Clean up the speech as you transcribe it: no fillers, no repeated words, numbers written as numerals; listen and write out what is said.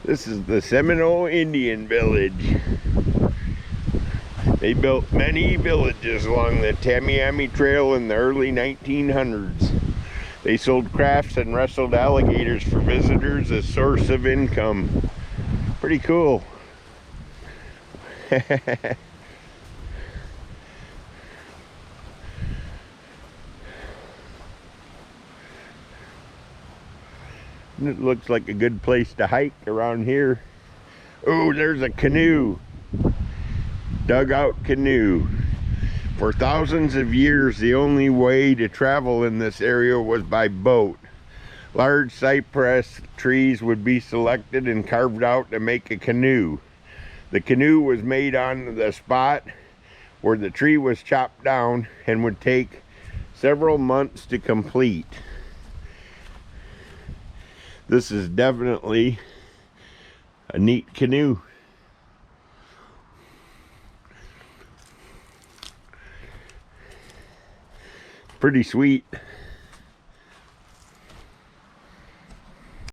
This is the Seminole Indian Village. They built many villages along the Tamiami Trail in the early 1900s. They sold crafts and wrestled alligators for visitors as a source of income. Pretty cool. It looks like a good place to hike around here. Oh, there's a canoe. Dugout canoe. For thousands of years, the only way to travel in this area was by boat. Large cypress trees would be selected and carved out to make a canoe. The canoe was made on the spot where the tree was chopped down and would take several months to complete. This is definitely a neat canoe. Pretty sweet.